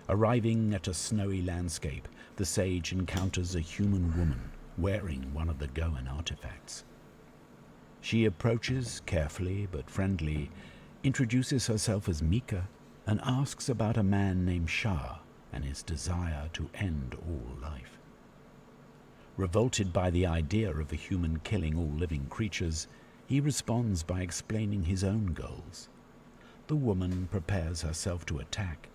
Arriving at a snowy landscape, the sage encounters a human woman wearing one of the Goan artifacts. She approaches carefully but friendly, introduces herself as Mika, and asks about a man named Shah and his desire to end all life. Revolted by the idea of a human killing all living creatures, he responds by explaining his own goals. The woman prepares herself to attack,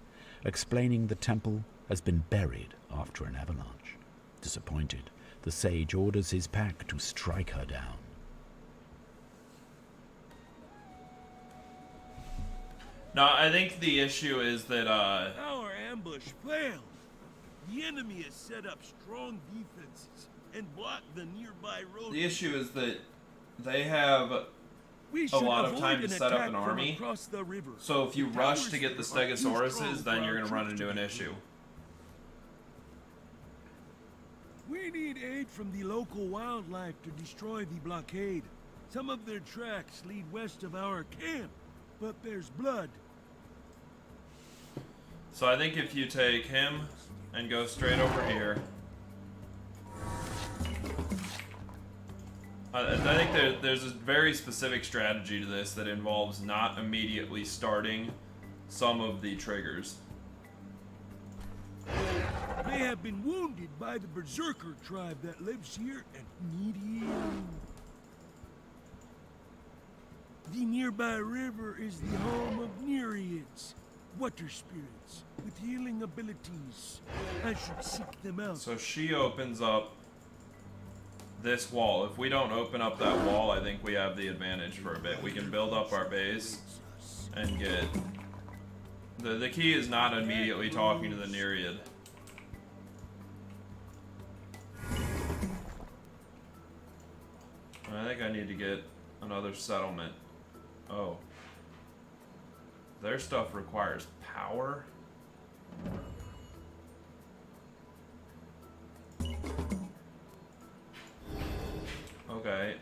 explaining the temple has been buried after an avalanche. Disappointed, the sage orders his pack to strike her down. No, I think the issue is that, Our ambush failed. The enemy has set up strong defenses and blocked the nearby road. the issue is that they have a lot of time to set up an army. So if you rush to get the Stegosauruses, then you're going to run into an issue. We need aid from the local wildlife to destroy the blockade. Some of their tracks lead west of our camp, but there's blood. So I think if you take him and go straight over here, I think there's a very specific strategy to this that involves not immediately starting some of the triggers. They have been wounded by the Berserker tribe that lives here and need healing. The nearby river is the home of Nereids, water spirits with healing abilities. I should seek them out. So she opens up this wall. If we don't open up that wall, I think we have the advantage for a bit. We can build up our base and get... The key is not immediately talking to the Nereid. I think I need to get another settlement. Oh. Their stuff requires power? Okay,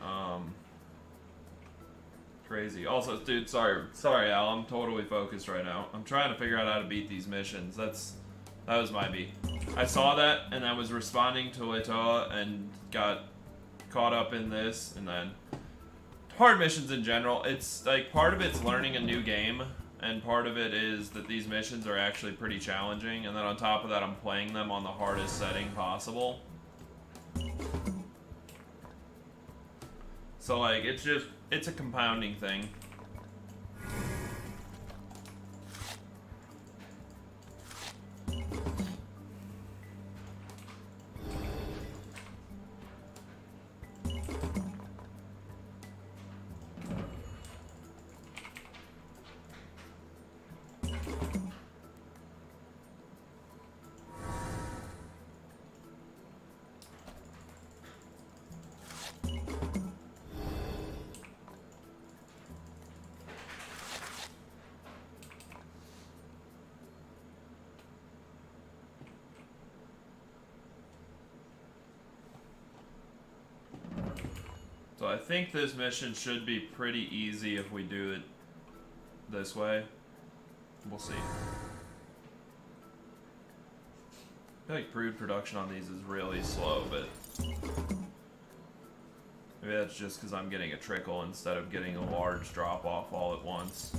crazy. Also, dude, sorry Al, I'm totally focused right now. I'm trying to figure out how to beat these missions. That was my beat. I saw that, and I was responding to Letoa, and got caught up in this, and then hard missions in general. It's like part of it's learning a new game, and part of it is that these missions are actually pretty challenging, and then on top of that, I'm playing them on the hardest setting possible. So like, it's a compounding thing. So I think this mission should be pretty easy if we do it this way. We'll see. I feel like brood production on these is really slow, but maybe that's just because I'm getting a trickle instead of getting a large drop-off all at once.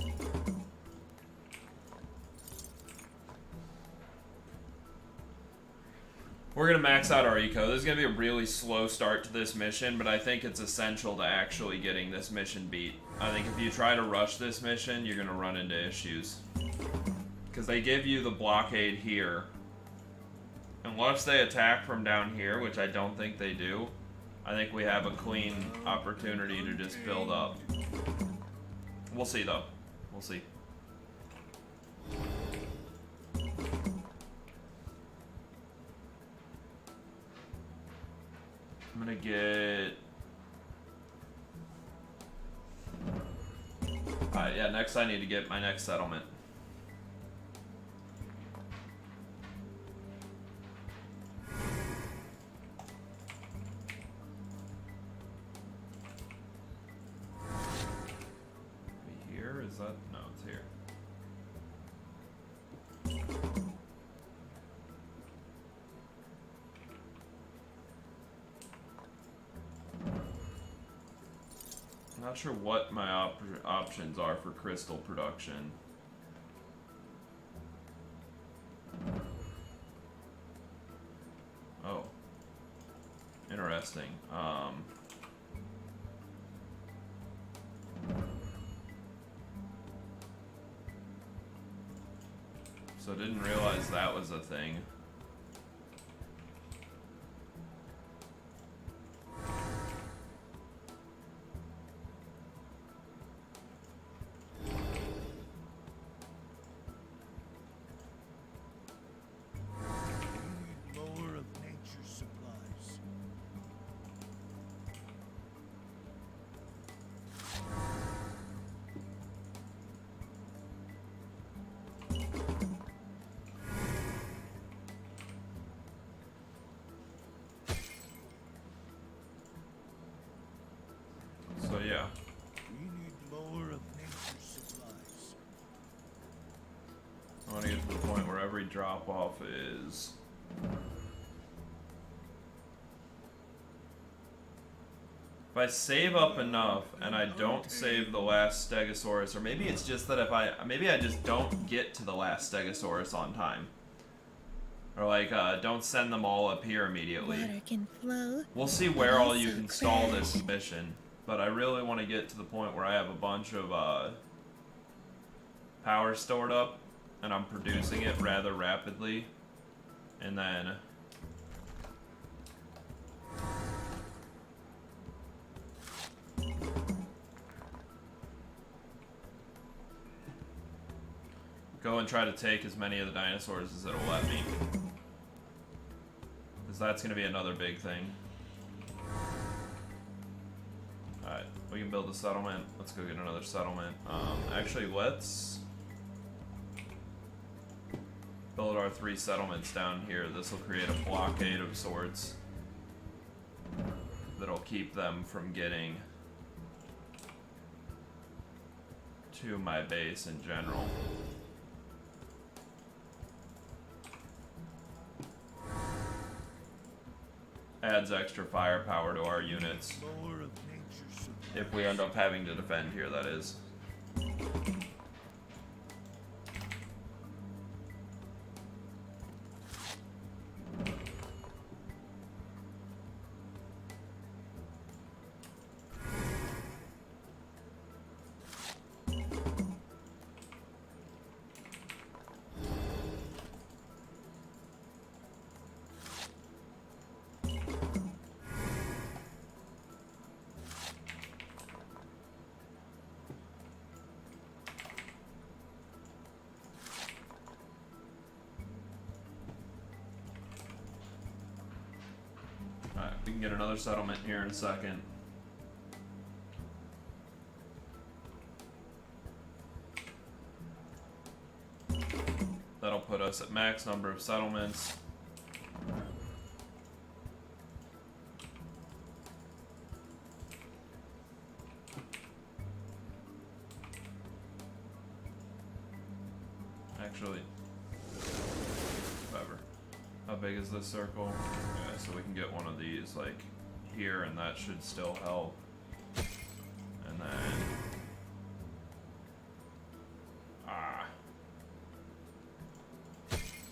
We're going to max out our eco. This is going to be a really slow start to this mission, but I think it's essential to actually getting this mission beat. I think if you try to rush this mission, you're going to run into issues. Because they give you the blockade here. Unless they attack from down here, which I don't think they do, I think we have a clean opportunity to just build up. We'll see, though. We'll see. I'm gonna get... Alright, yeah, next I need to get my next settlement. Here? Is that... No, it's here. Not sure what my options are for crystal production. Oh. Interesting. So didn't realize that was a thing. More of nature's supplies. So yeah. We need more of nature's supplies. I want to get to the point where every drop-off is... If I save up enough and I don't save the last Stegosaurus, or maybe it's just that maybe I just don't get to the last Stegosaurus on time. Or like, don't send them all up here immediately. Water can flow. We'll see where all you can stall this mission. But I really want to get to the point where I have a bunch of power stored up and I'm producing it rather rapidly. And then go and try to take as many of the dinosaurs as it'll let me. Because that's going to be another big thing. Alright, we can build a settlement. Let's go get another settlement. Actually, let's build our 3 settlements down here. This will create a blockade of sorts that'll keep them from getting to my base in general. Adds extra firepower to our units. More of nature's supplies. If we end up having to defend here, that is. Alright, we can get another settlement here in a second. That'll put us at max number of settlements. Actually, whatever. How big is this circle? Okay, so we can get one of these like here, and that should still help. And then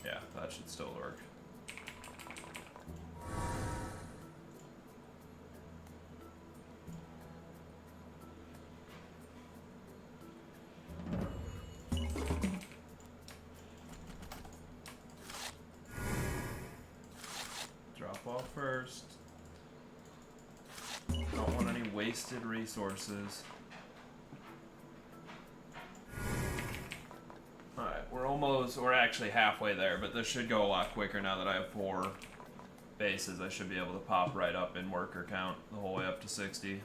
yeah, that should still work. Drop off first. Don't want any wasted resources. Alright, we're actually halfway there, but this should go a lot quicker now that I have 4 bases. I should be able to pop right up in worker count the whole way up to 60.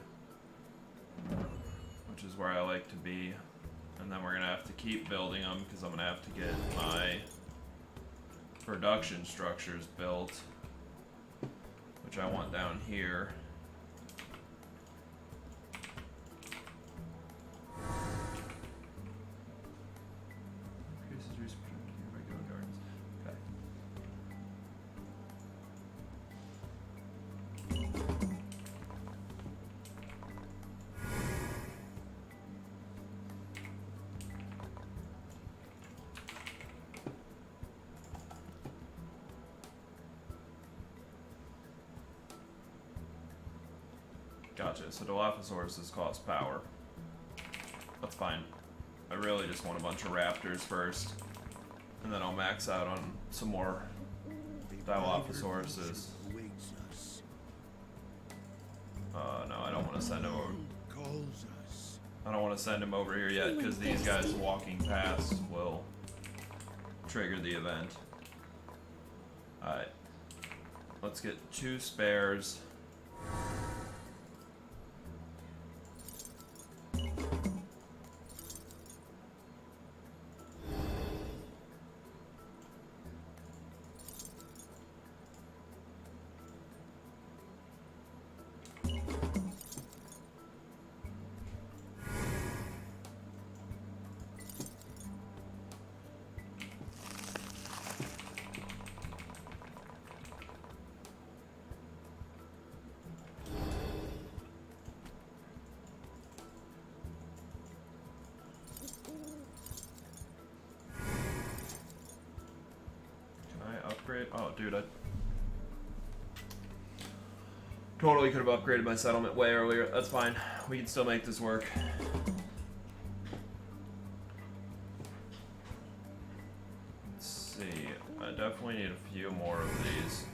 Which is where I like to be. And then we're going to have to keep building them because I'm going to have to get my production structures built. Which I want down here. Increases resource in regular gardens. Okay. Gotcha. So Dilophosaurus cost power. That's fine. I really just want a bunch of raptors first. And then I'll max out on some more Dilophosauruses. No, I don't want to send him over. I don't want to send him over here yet because these guys walking past will trigger the event. Alright. Let's get 2 spares. Oh, dude, I totally could have upgraded my settlement way earlier. That's fine. We can still make this work. Let's see. I definitely need a few more of these.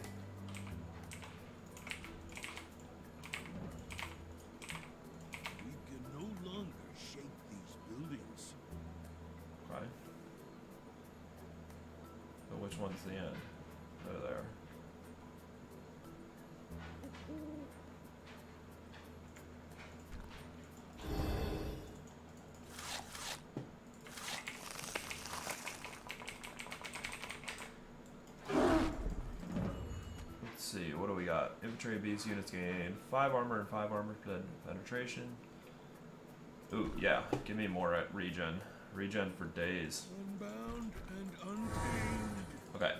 We can no longer shake these buildings. Okay. So which one's the end? There. Let's see, what do we got? Infantry beast units gain 5 armor and 5 armor penetration. Ooh, yeah, give me more at regen. Regen for days. Unbound and untamed. Okay.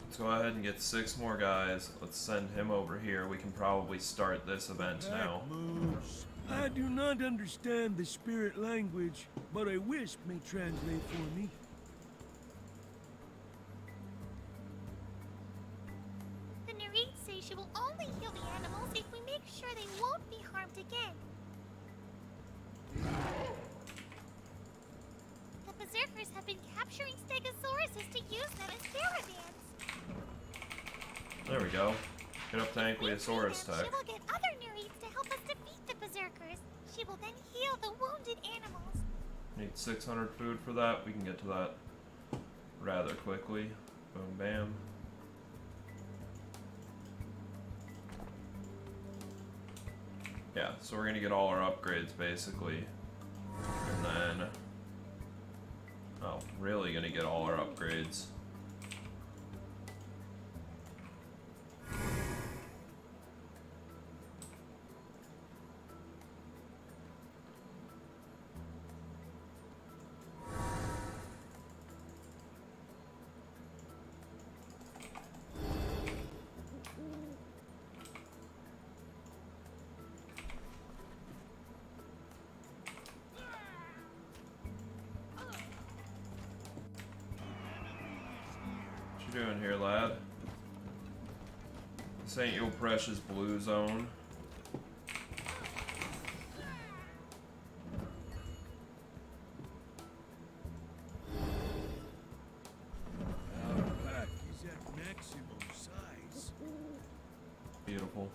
Let's go ahead and get 6 more guys. Let's send him over here. We can probably start this event now. Moves. I do not understand the spirit language, but a wisp may translate for me. The Nerite say she will only heal the animals if we make sure they won't be harmed again. The Berserkers have been capturing Stegosauruses to use them as caravans. There we go. Get up to Ankylosaurus She tech. will get other Nerites to help us defeat the Berserkers. She will then heal the wounded animals. Need 600 food for that. We can get to that rather quickly. Boom, bam. Yeah, so we're gonna get all our upgrades basically. And then... Oh, really gonna get all our upgrades. What you doing here, lad? This ain't your precious blue zone. Our pack is at maximum size. Beautiful.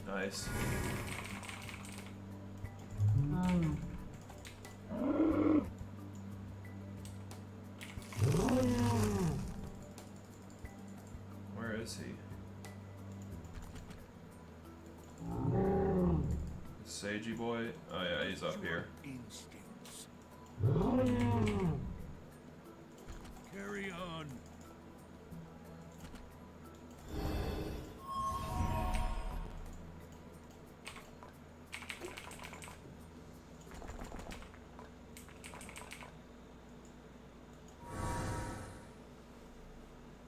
Nice. Where is he? Sagey boy? Oh yeah, he's up here. Instincts. Carry on.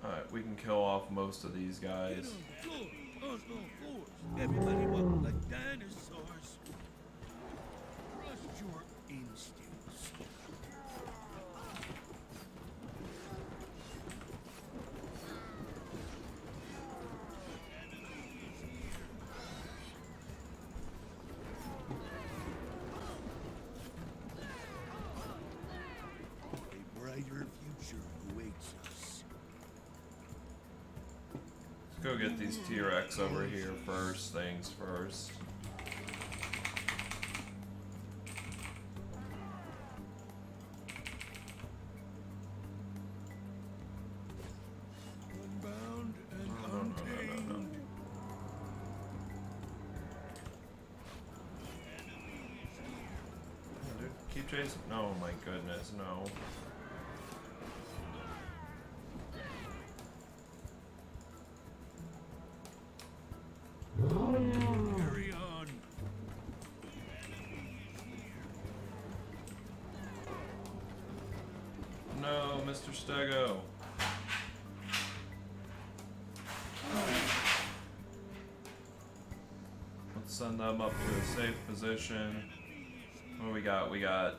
Alright, we can kill off most of these guys. Get on the floor. On all fours. Everybody walk like dinosaurs. Trust your instincts. go get these T-Rex over here first things first. Unbound and untamed. Dude, keep chasing. No, my goodness, no. Carry on. No, Mr. Stego. Let's send them up to a safe position. What do we got? We got...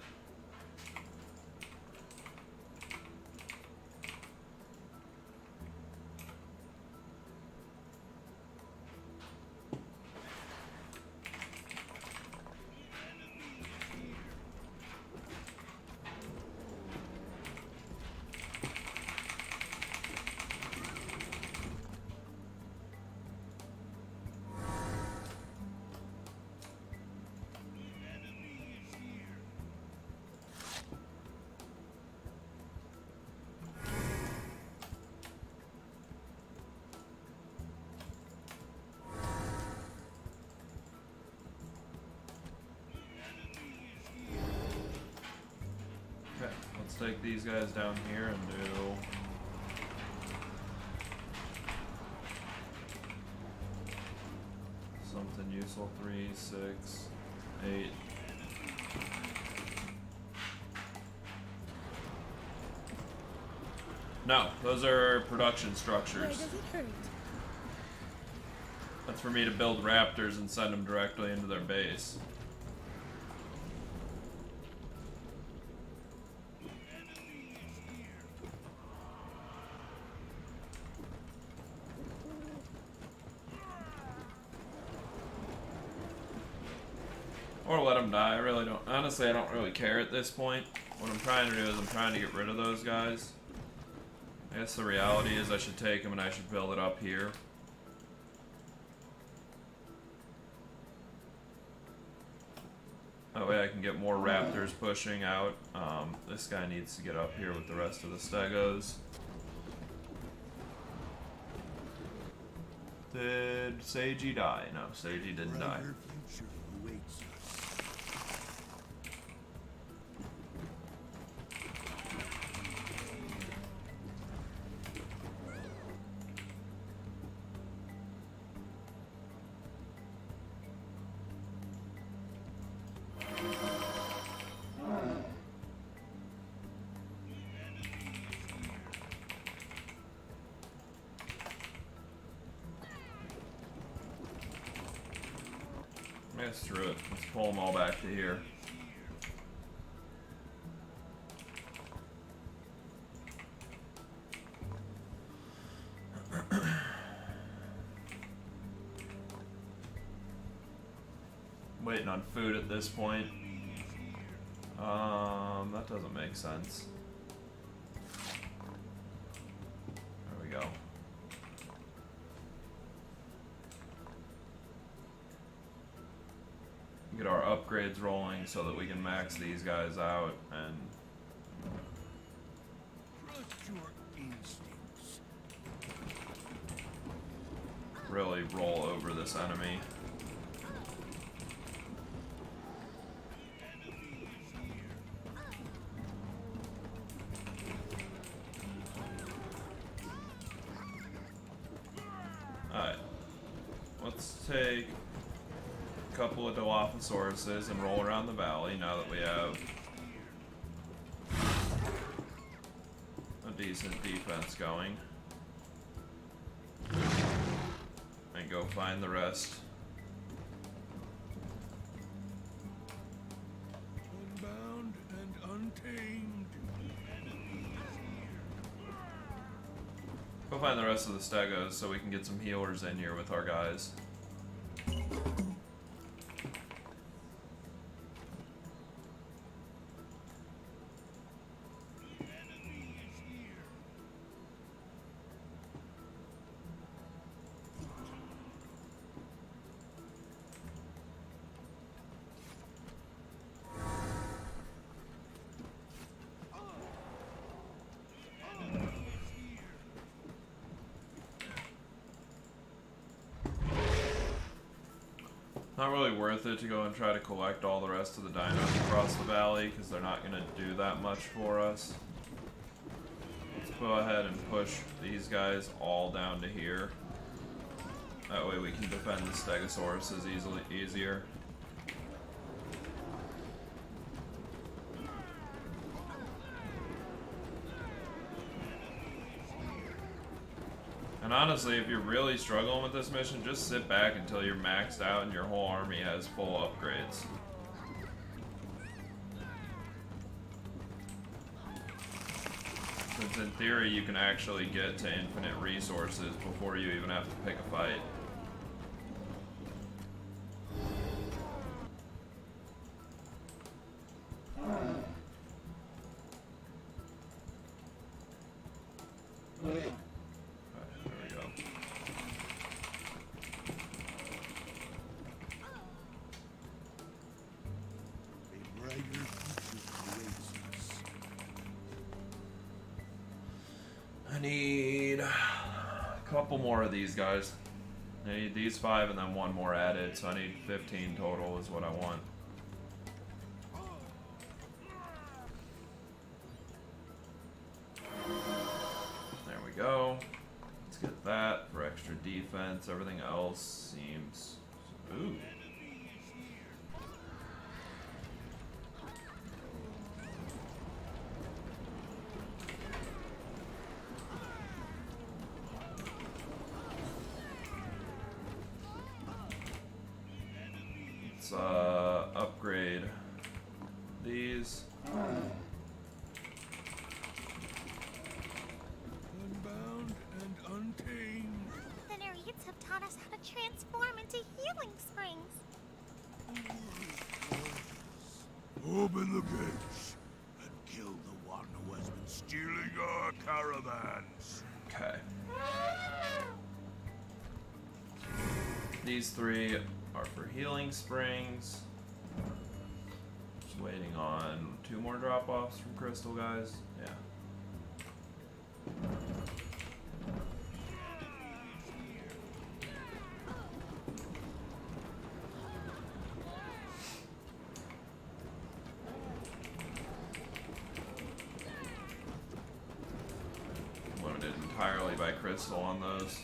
Okay, let's take these guys down here and do... something useful. 3, 6, 8. No, those are production structures. Why does it hurt? That's for me to build raptors and send them directly into their base. Or let them die. I really don't. Honestly, I don't really care at this point. What I'm trying to do is I'm trying to get rid of those guys. I guess the reality is I should take them and I should build it up here. That way I can get more raptors pushing out. This guy needs to get up here with the rest of the stegos. Did Seiji die? No, Seiji didn't die. Brighter future awaits us. Yeah, screw it. Let's pull them all back to here. Waiting on food at this point. That doesn't make sense. There we go. Get our upgrades rolling so that we can max these guys out and Trust your instincts. really roll over this enemy. Alright. Let's take a couple of Dilophosauruses and roll around the valley now that we have a decent defense going. And go find the rest. Unbound and untamed. Go find the rest of the stegos so we can get some healers in here with our guys. Not really worth it to go and try to collect all the rest of the dinos across the valley, because they're not going to do that much for us. Let's go ahead and push these guys all down to here. That way we can defend the Stegosauruses easier. And honestly, if you're really struggling with this mission, just sit back until you're maxed out and your whole army has full upgrades. Since in theory you can actually get to infinite resources before you even have to pick a fight. I need a couple more of these guys. I need these 5 and then one more added, so I need 15 total is what I want. There we go. Let's get that for extra defense. Everything else seems... Ooh. Upgrade these. Unbound and untamed. The Nereids have taught us how to transform into healing springs. Open the gates and kill the one who has been stealing our caravans. Okay. These 3 are for healing springs. Just waiting on 2 more drop-offs from Crystal, guys. Yeah. Limited entirely by Crystal on those.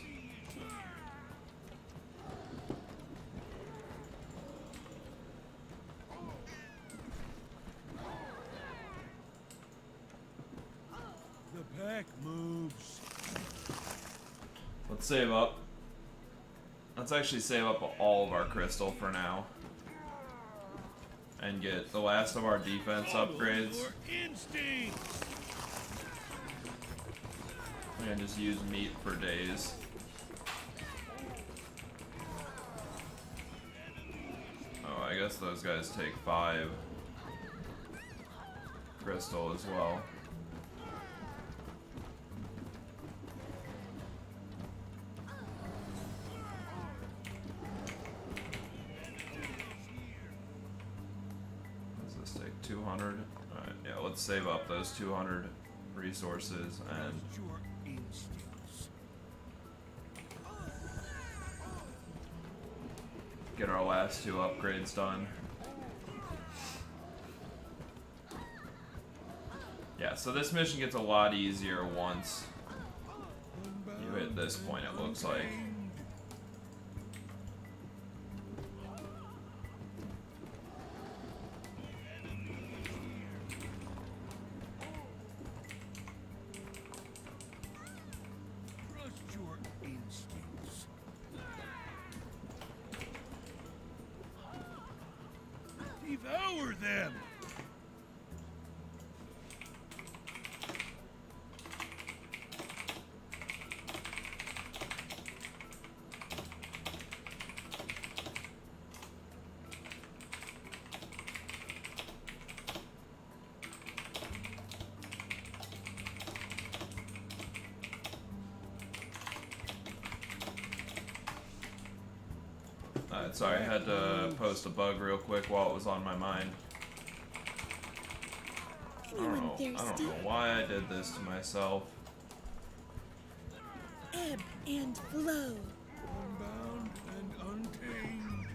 Moves. Let's save up. Let's actually save up all of our crystal for now. And get the last of our defense upgrades. And just use meat for days. Oh, I guess those guys take 5 crystal as well. Does this take 200? Alright, yeah, let's save up those 200 resources and get our last 2 upgrades done. Yeah, so this mission gets a lot easier once you hit this point, it looks like. Trust your instincts. Devour them! Sorry, I had to post a bug real quick while it was on my mind. I don't know why I did this to myself. Ebb and flow. Unbound and untamed.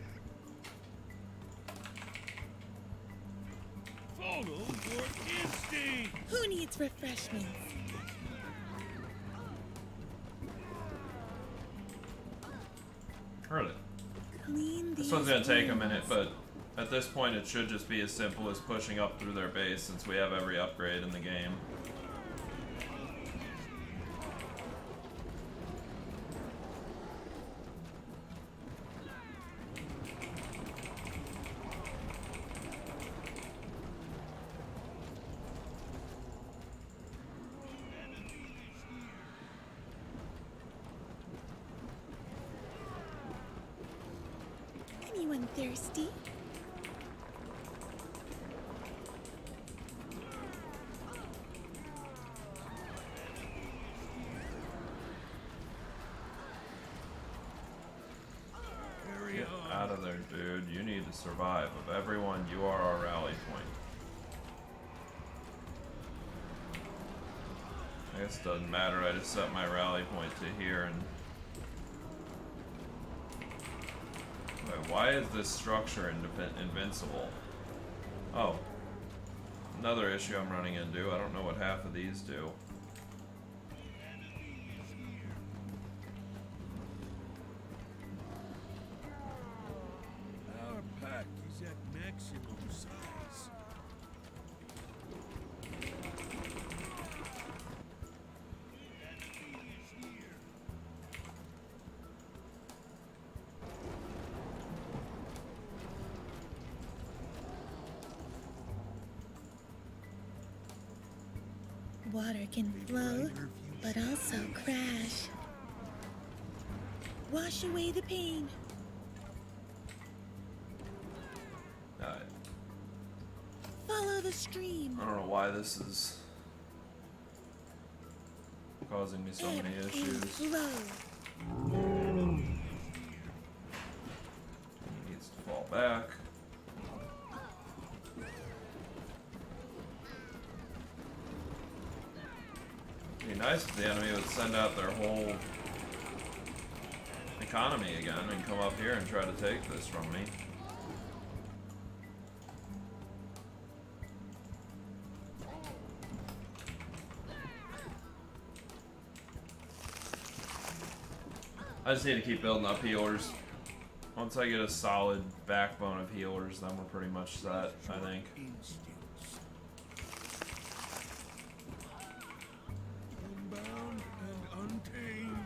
Follow your instinct. Who needs refreshments? Heard it. Clean these This one's gonna take a wounds. minute, but at this point it should just be as simple as pushing up through their base since we have every upgrade in the game. Anyone thirsty? Carry Get on. out of there, dude. You need to survive. Of everyone, you are our rally point. I guess it doesn't matter. I just set my rally point to here and... Wait, why is this structure invincible? Oh. Another issue I'm running into. I don't know what half of these do. Our pack is at maximum size. Water can flow, but also crash. Wash away the pain. Alright. Follow the stream. I don't know why this is causing me so many Ebb and issues. flow. He needs to fall back. It'd be nice if the enemy would send out their whole economy again and come up here and try to take this from me. I just need to keep building up healers. Once I get a solid backbone of healers, then we're pretty much set, I think. Instincts. Unbound and untamed.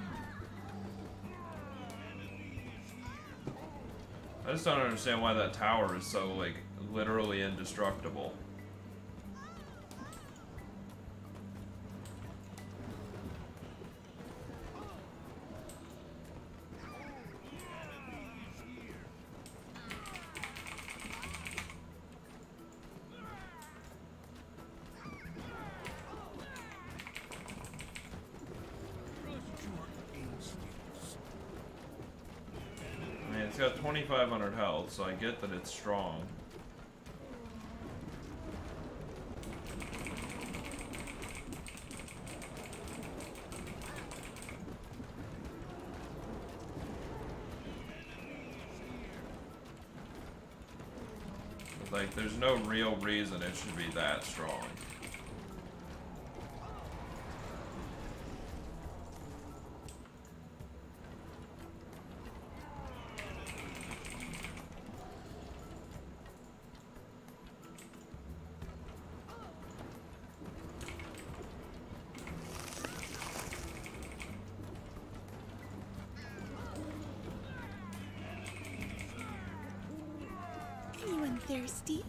I just don't understand why that tower is so, like, literally indestructible. Trust your instincts. I mean, it's got 2,500 health, so I get that it's strong. But, like, there's no real reason it should be that strong. Anyone thirsty?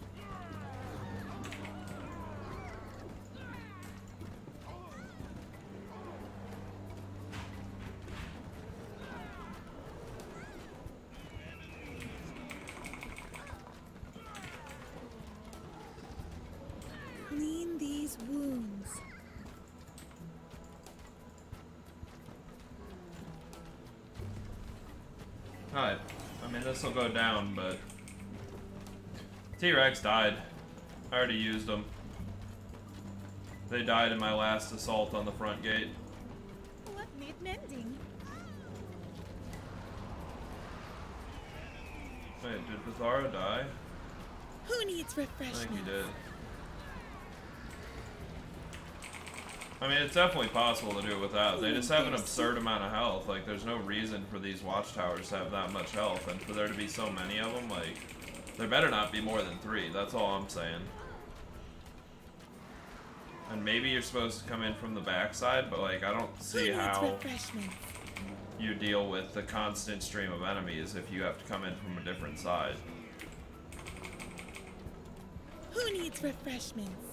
Clean these wounds. Alright. I mean, this will go down, but... T-Rex died. I already used them. They died in my last assault on the front gate. What need mending? Wait, did Vithara die? Who needs I refreshments? think he did. I mean, it's definitely possible to do it without. They just have an absurd amount of health. Like, there's no reason for these watchtowers to have that much health, and for there to be so many of them, like, there better not be more than 3. That's all I'm saying. And maybe you're supposed to come in from the backside, but, like, I don't see how you deal with the constant stream of enemies if you have to come in from a different side. Who needs refreshments?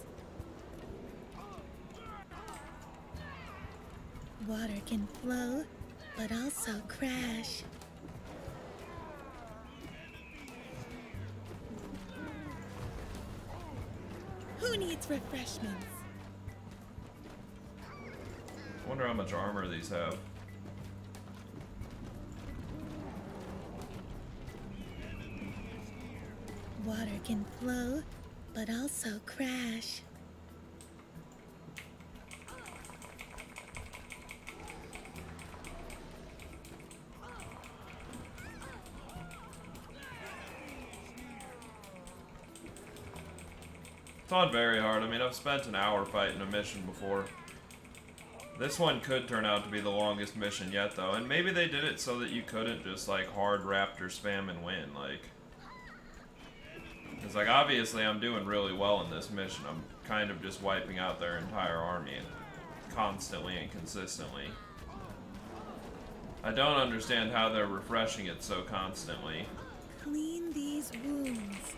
Water can flow, but also crash. Who needs refreshments? I wonder how much armor these have. Water can flow, but also crash. It's not very hard. I mean, I've spent an hour fighting a mission before. This one could turn out to be the longest mission yet, though. And maybe they did it so that you couldn't just, like, hard raptor spam and win, like... Because, like, obviously I'm doing really well in this mission. I'm kind of just wiping out their entire army constantly and consistently. I don't understand how they're refreshing it so constantly. Clean these wounds.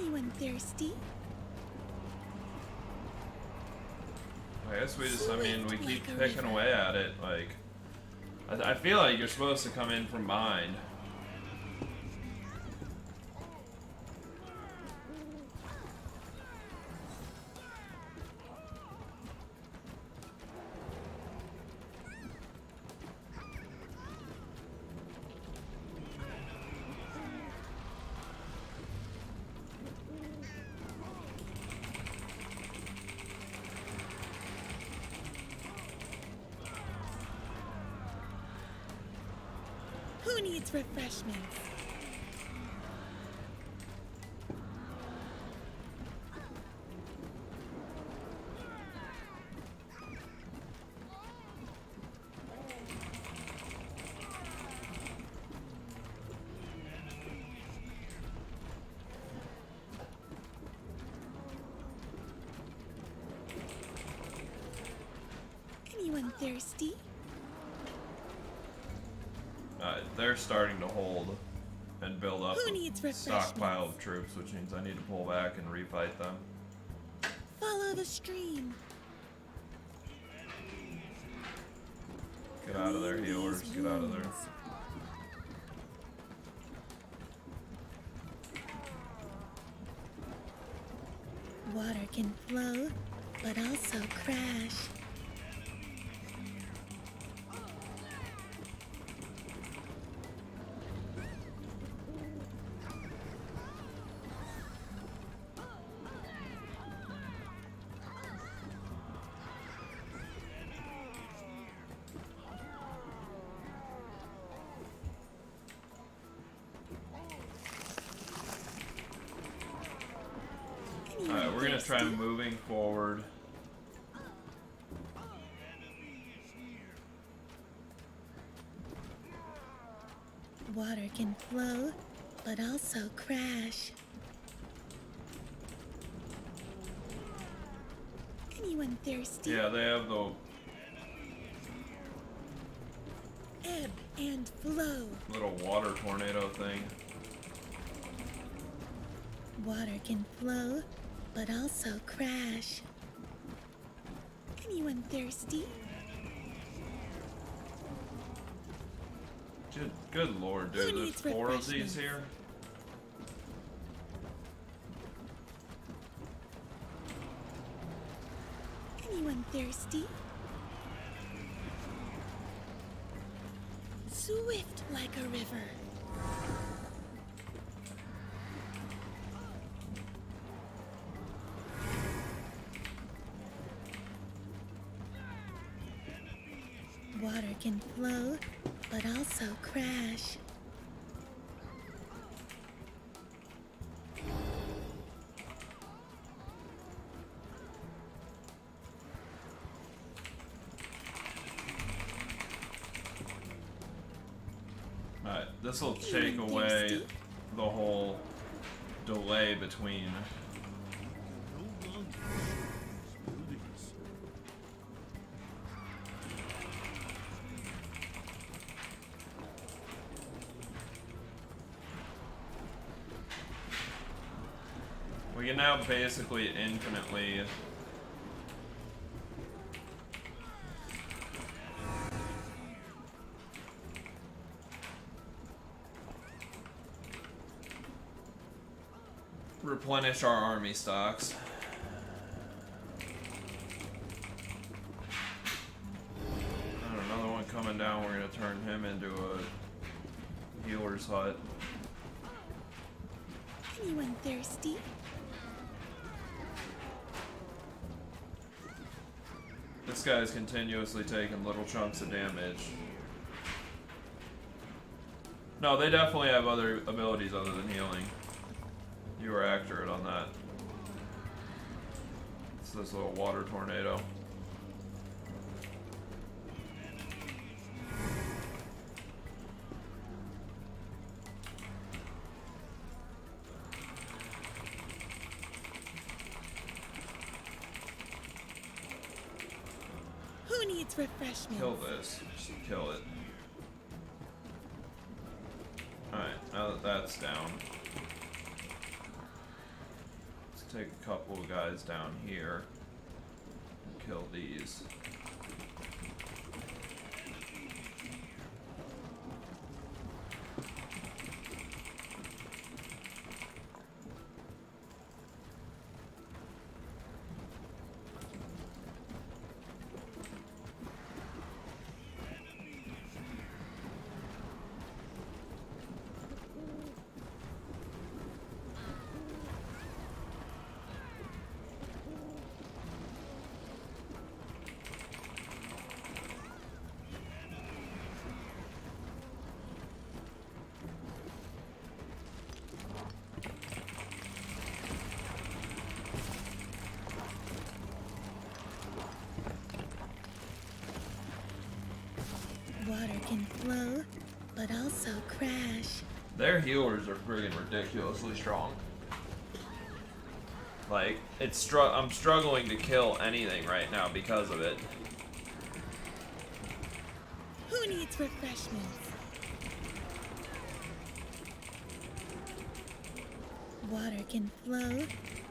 Anyone thirsty? I guess we just, I mean, we keep picking away at it, like... I feel like you're supposed to come in from behind. Who needs refreshments? Anyone thirsty? They're starting to hold and build up Who needs a stockpile refreshments? of troops, which means I need to pull back and refight them. Follow the stream. Get out of there, healers. Get out of there. Water can flow, but also crash. Alright, we're gonna try moving forward. Water can flow, but also crash. Anyone thirsty? Yeah, they have the Ebb and flow. little water tornado thing. Water can flow, but also crash. Anyone thirsty? Good lord, dude. Who There's needs 4 of these refreshments? here? Anyone thirsty? Swift like a river. can flow, but also crash. Alright, this will take away the whole delay between. No longer buildings. We can now basically infinitely replenish our army stocks. Another one coming down, we're gonna turn him into a healer's hut. Anyone thirsty? This guy's continuously taking little chunks of damage. No, they definitely have other abilities other than healing. You were accurate on that. It's this little water tornado. Who needs refreshments? Kill this. Just kill it. Alright, now that that's down. Let's take a couple of guys down here and kill these. Water can flow, but also crash. Their healers are friggin' ridiculously strong. Like, I'm struggling to kill anything right now because of it. Who needs refreshments? Water can flow,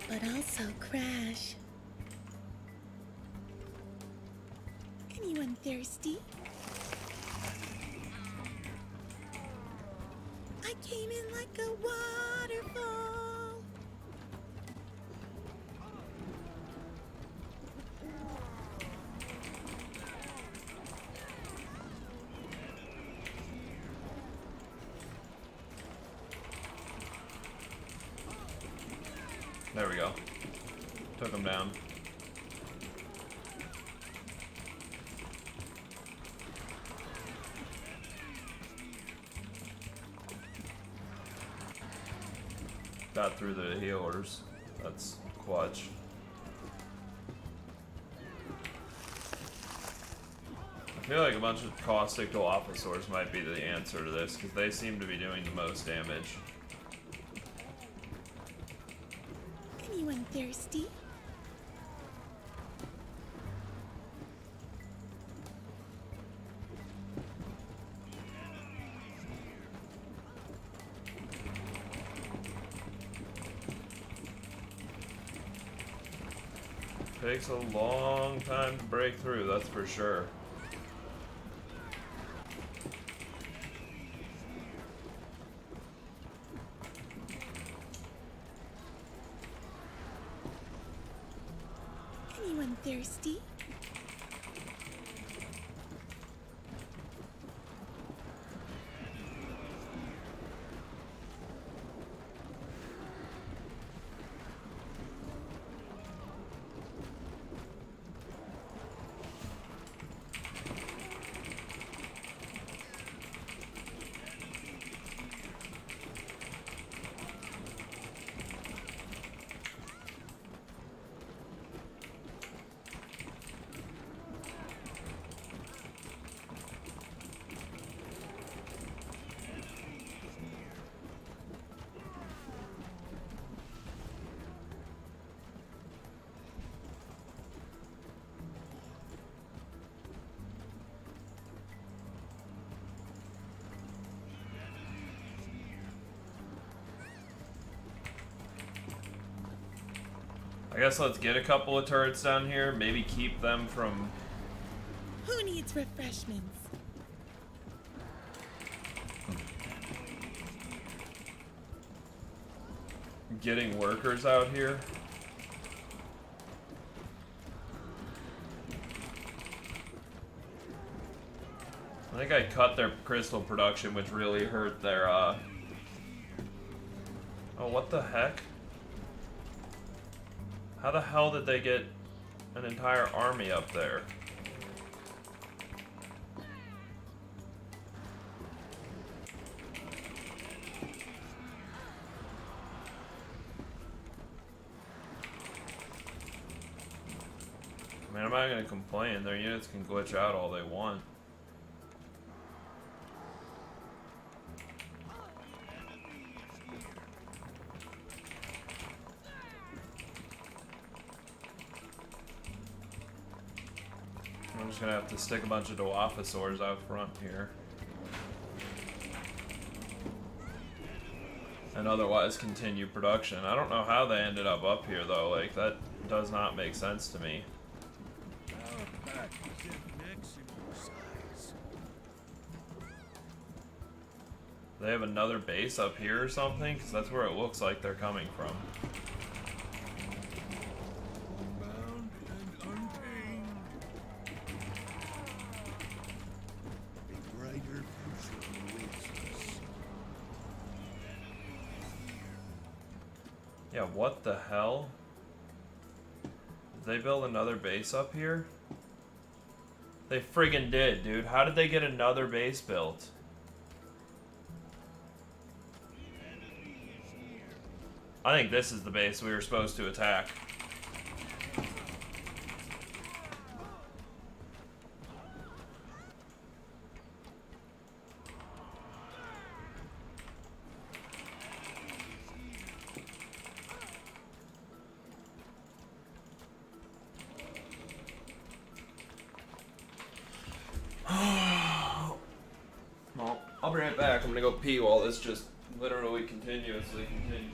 but also crash. Anyone thirsty? I came in like a waterfall. There we go. Took him down. Got through the healers. That's clutch. I feel like a bunch of caustic to officers might be the answer to this, because they seem to be doing the most damage. Anyone thirsty? Takes a long time to break through, that's for sure. Anyone thirsty? I guess let's get a couple of turrets down here. Maybe keep them from... Who needs refreshments? getting workers out here. I think I cut their crystal production, which really hurt their, Oh, what the heck? How the hell did they get an entire army up there? I mean, I'm not gonna complain. Their units can glitch out all they want. I'm just gonna have to stick a bunch of Dwarfosaurs out front here. And otherwise continue production. I don't know how they ended up here though, like that does not make sense to me. Our pack is at maximum size. They have another base up here or something? Because that's where it looks like they're coming from. Bound and untamed. A brighter future awaits us. Yeah, what the hell? Did they build another base up here? They friggin' did, dude. How did they get another base built? I think this is the base we were supposed to attack. Well, I'll be right back. I'm gonna go pee while this just literally continuously continues.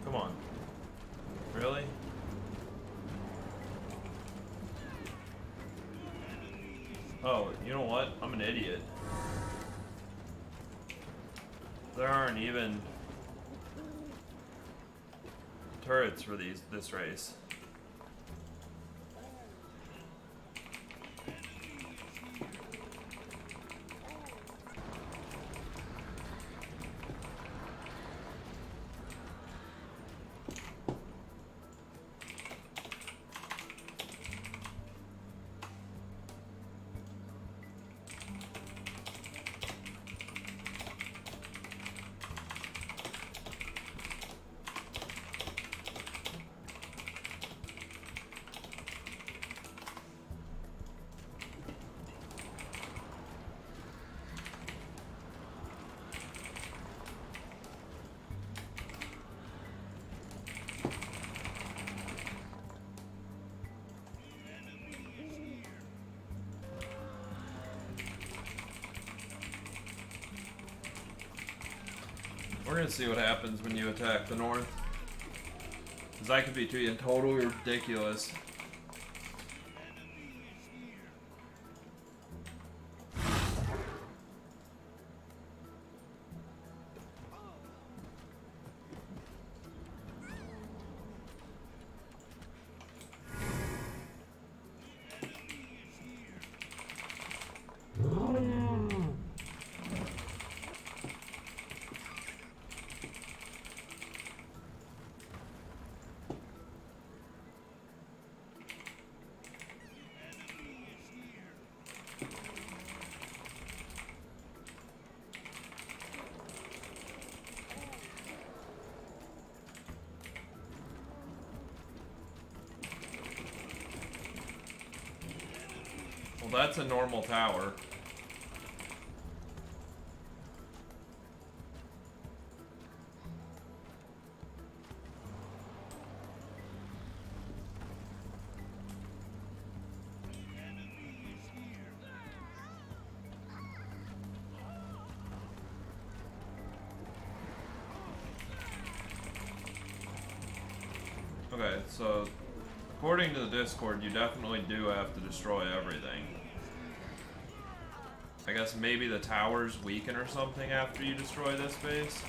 Come on. Really? Oh, you know what? I'm an idiot. There aren't even turrets for this race. We're gonna see what happens when you attack the north. Because that could be totally ridiculous. Well, that's a normal tower. Okay, so according to the Discord, you definitely do have to destroy everything. I guess maybe the towers weaken or something after you destroy this base.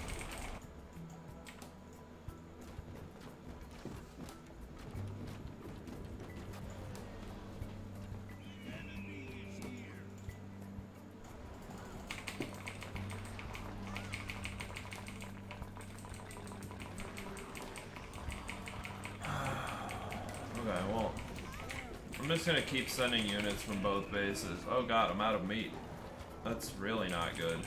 Okay, well, I'm just gonna keep sending units from both bases. Oh god, I'm out of meat. That's really not good.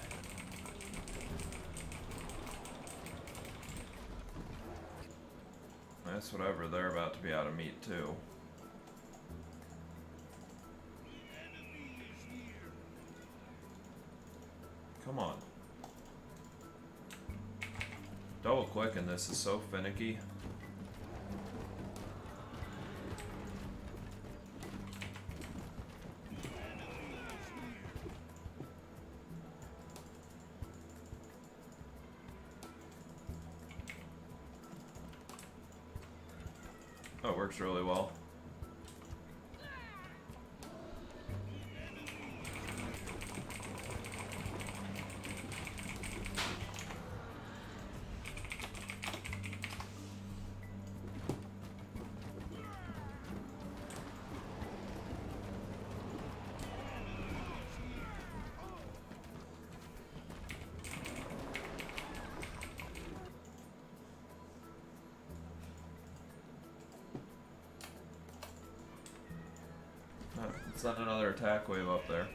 That's whatever, they're about to be out of meat too. Come on. Double clicking this is so finicky. Oh, it works really well. Send another attack wave up there.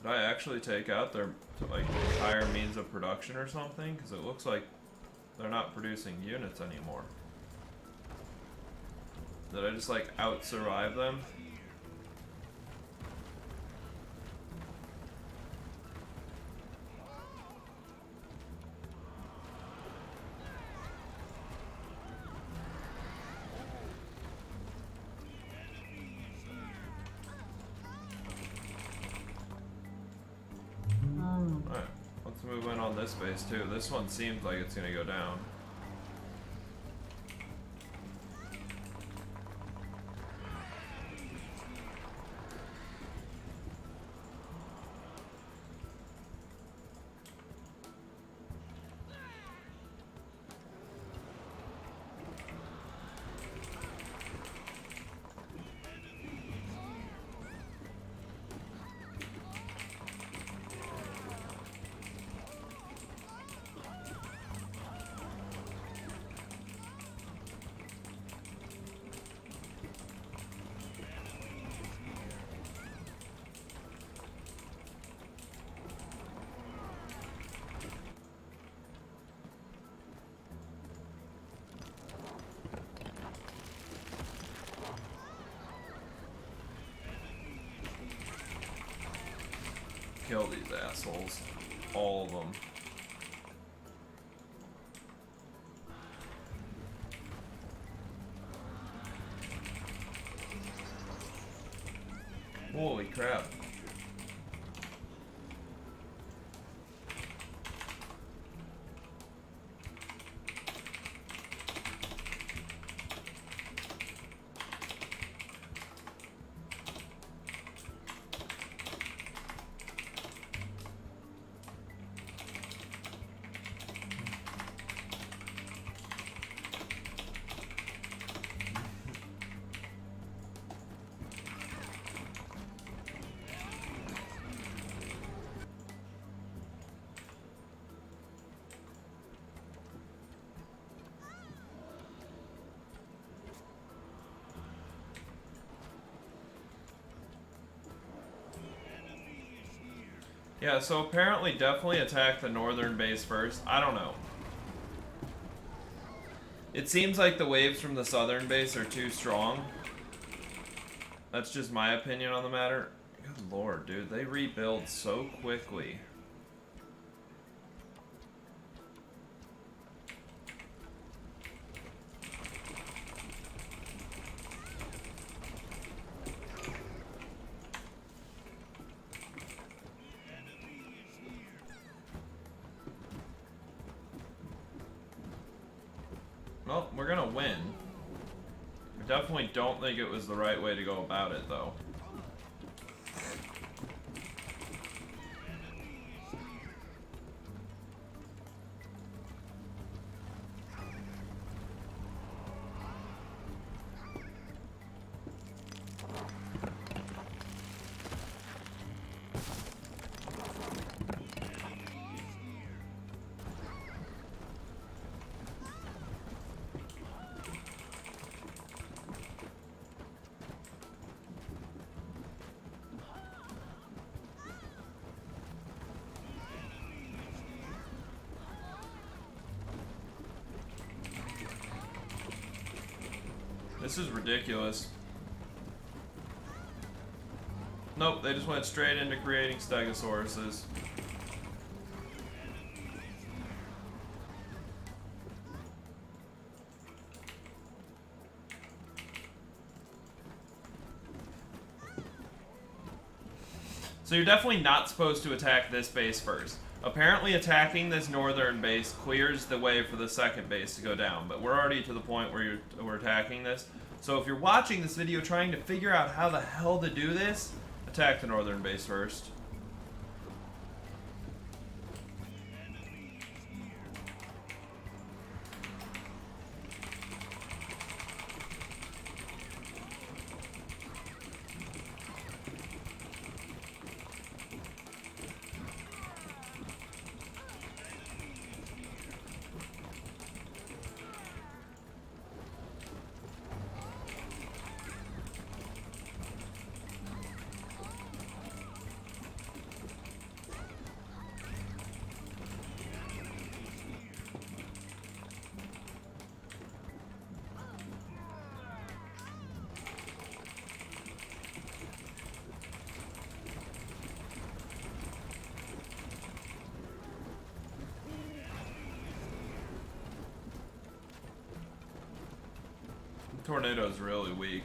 Did I actually take out their like entire means of production or something? Because it looks like they're not producing units anymore. Did I just like out-survive them? Alright, let's move in on this base too. This one seems like it's gonna go down. Kill these assholes. All of them. Holy crap. Yeah, so apparently definitely attack the northern base first. I don't know. It seems like the waves from the southern base are too strong. That's just my opinion on the matter. Good lord, dude. They rebuild so quickly. Well, we're gonna win. I definitely don't think it was the right way to go about it, though. This is ridiculous. Nope, they just went straight into creating Stegosauruses. So you're definitely not supposed to attack this base first. Apparently attacking this northern base clears the way for the second base to go down, but we're already to the point where we're attacking this. So if you're watching this video trying to figure out how the hell to do this, attack the northern base first. Tornado's really weak.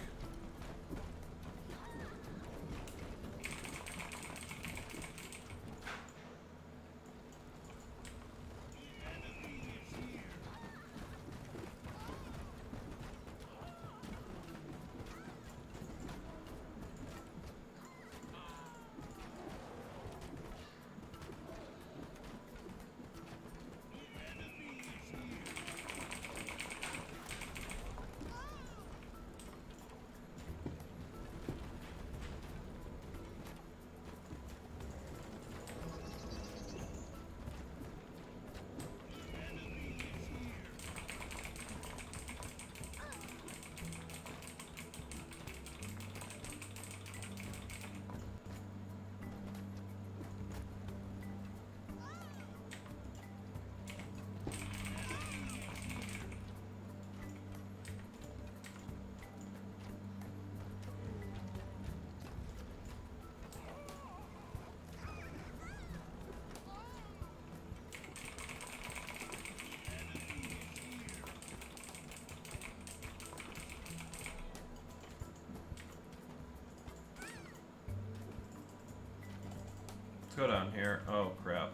Go down here. Oh, crap.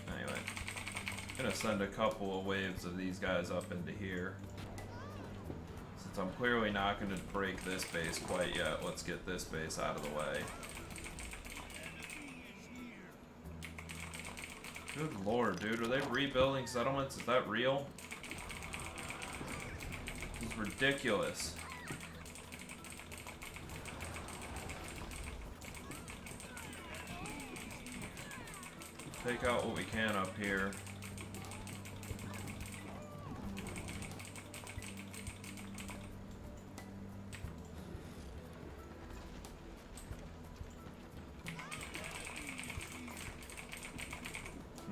Anyway. I'm gonna send a couple of waves of these guys up into here. Since I'm clearly not gonna break this base quite yet, let's get this base out of the way. Good lord, dude. Are they rebuilding settlements? Is that real? It's ridiculous. Take out what we can up here.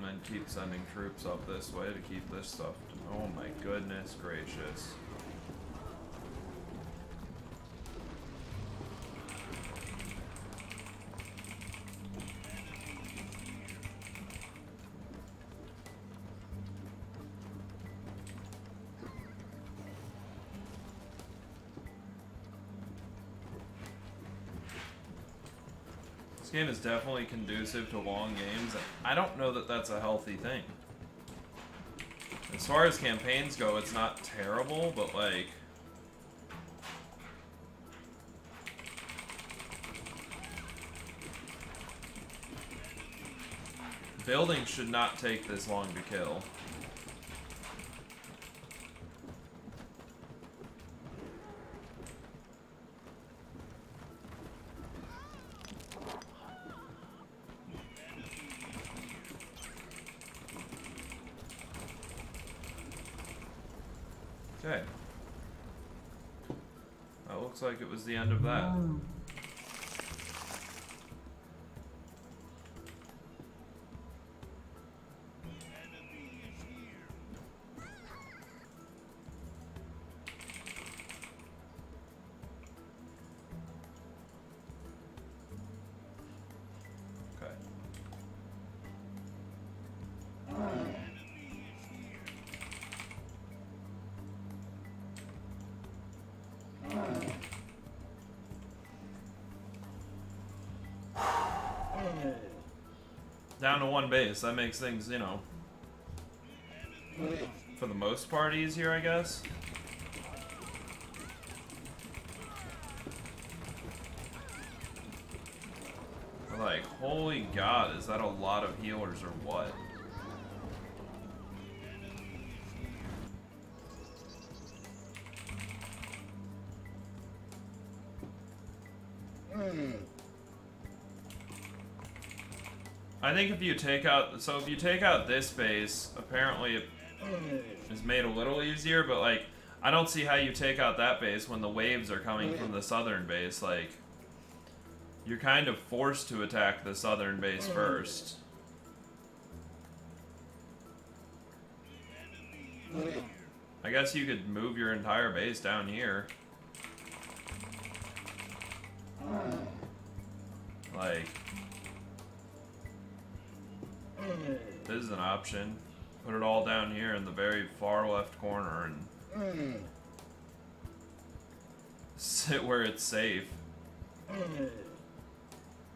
And then keep sending troops up this way to keep this stuff. Oh my goodness gracious. This game is definitely conducive to long games, and I don't know that that's a healthy thing. As far as campaigns go, it's not terrible, but like... buildings should not take this long to kill. Okay. That looks like it was the end of that. Okay. Down to one base. That makes things, you know, for the most part easier, I guess. But like, holy God, is that a lot of healers or what? I think if you take out, so if you take out this base, apparently it is made a little easier, but like, I don't see how you take out that base when the waves are coming from the southern base. Like, you're kind of forced to attack the southern base first. I guess you could move your entire base down here. Like, this is an option. Put it all down here in the very far left corner and sit where it's safe.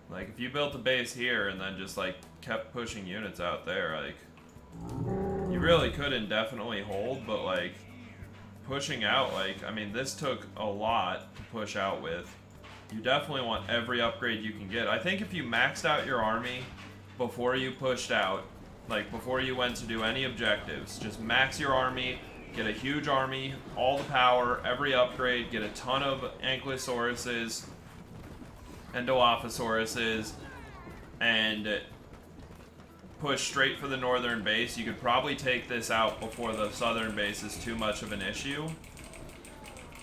Like, if you built a base here and then just like kept pushing units out there, like, you really could indefinitely hold, but like pushing out, like, I mean, this took a lot to push out with. You definitely want every upgrade you can get. I think if you maxed out your army before you pushed out, like before you went to do any objectives, just max your army, get a huge army, all the power, every upgrade, get a ton of Ankylosauruses, Endolophisauruses, and push straight for the northern base. You could probably take this out before the southern base is too much of an issue.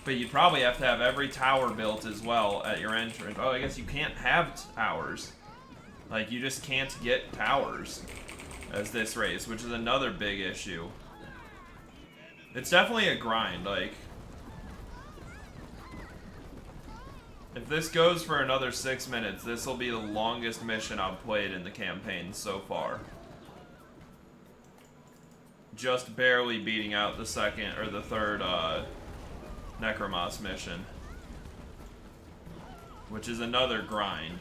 But you'd probably have to have every tower built as well at your entrance. Oh, I guess you can't have towers. Like, you just can't get towers as this race, which is another big issue. It's definitely a grind, like... if this goes for another 6 minutes, this will be the longest mission I've played in the campaign so far. Just barely beating out the second or the third Necromos mission, which is another grind.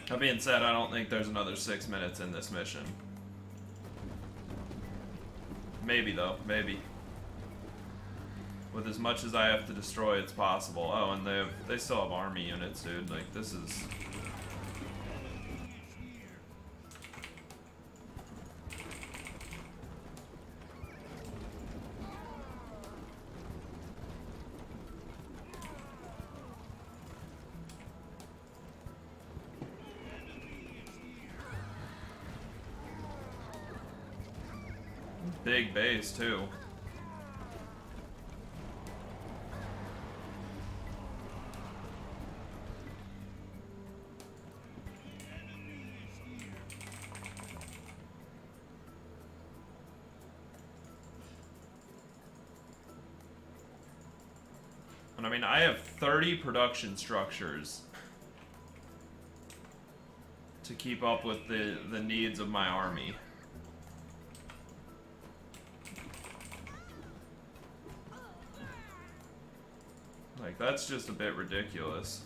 That being said, I don't think there's another 6 minutes in this mission. Maybe though, maybe. With as much as I have to destroy, it's possible. Oh, and they still have army units, dude. Like, this is... big base, too. And I mean, I have 30 production structures to keep up with the needs of my army. Like, that's just a bit ridiculous.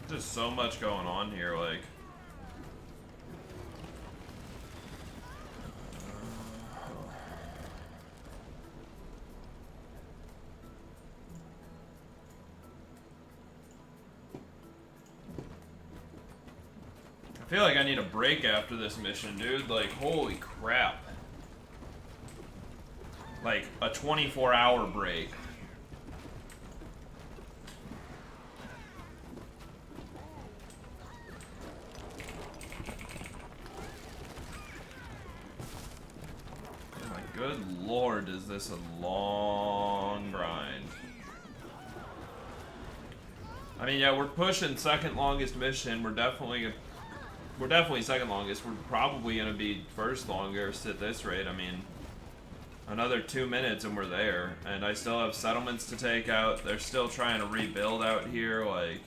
Just so much going on here, like. I feel like I need a break after this mission, dude. Like, holy crap. Like, a 24-hour break. Good lord, is this a long grind. I mean, yeah, we're pushing second longest mission. We're definitely second longest. We're probably gonna be first longest at this rate. I mean, another 2 minutes and we're there. And I still have settlements to take out. They're still trying to rebuild out here, like.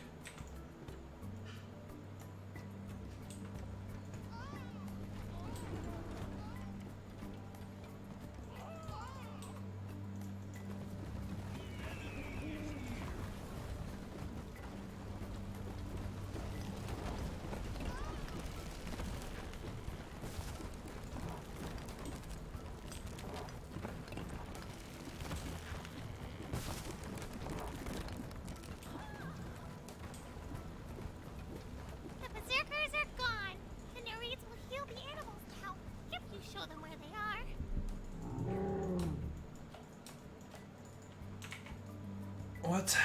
What?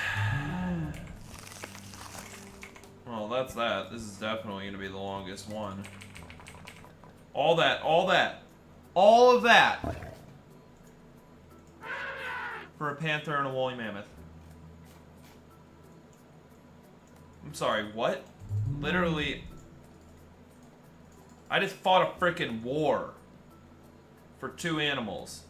Well, that's that. This is definitely going to be the longest one. All of that for a panther and a woolly mammoth. I'm sorry, what? Literally, I just fought a frickin' war for 2 animals.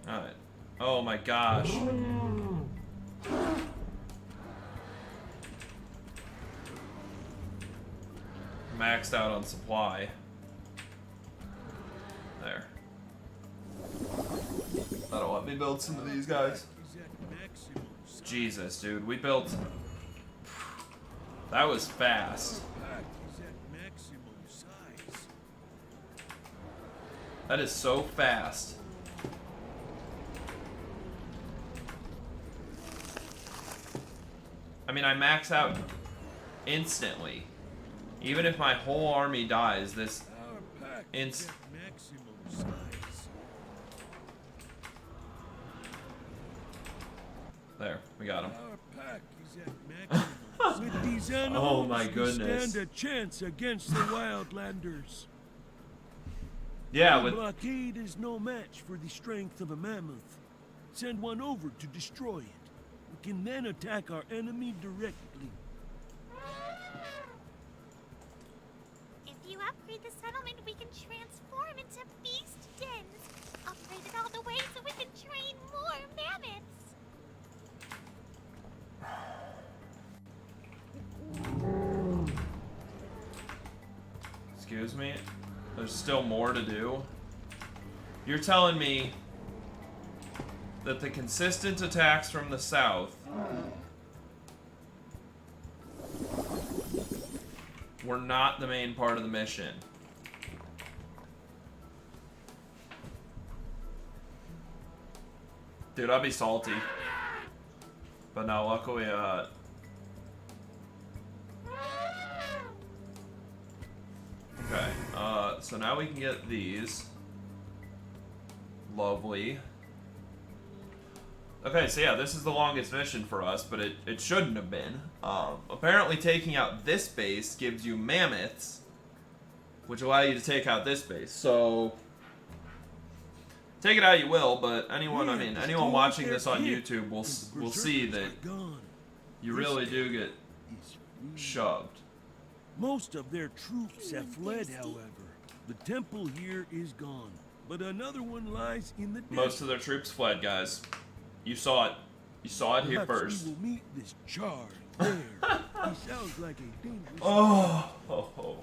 Alright. Oh my gosh. Maxed out on supply. There. That'll let me build some of these guys. Jesus, dude. We built... That was fast. That is so fast. I mean, I max out instantly. Even if my whole army dies, this There, we got him. With these animals, oh my goodness. stand a chance against the wildlanders. Yeah, The with blockade is no match for the strength of a mammoth. Send one over to destroy it. We can then attack our enemy directly. If you upgrade the settlement, we can transform into beast dens. Upgrade it all the way so we can train more mammoths. Excuse me? There's still more to do. You're telling me that the consistent attacks from the south were not the main part of the mission. Dude, I'd be salty. But no, luckily, okay, so now we can get these. Lovely. Okay, so yeah, this is the longest mission for us, but it shouldn't have been. Apparently taking out this base gives you mammoths, which allow you to take out this base, so take it how you will, but anyone watching this on YouTube will see that you really do get shoved. Most of their troops have fled, however. The temple here is gone, but another one lies in the desert. Most of their troops fled, guys. You saw it. You saw it here Perhaps first. we will meet this charred there. He sounds like a dangerous Oh.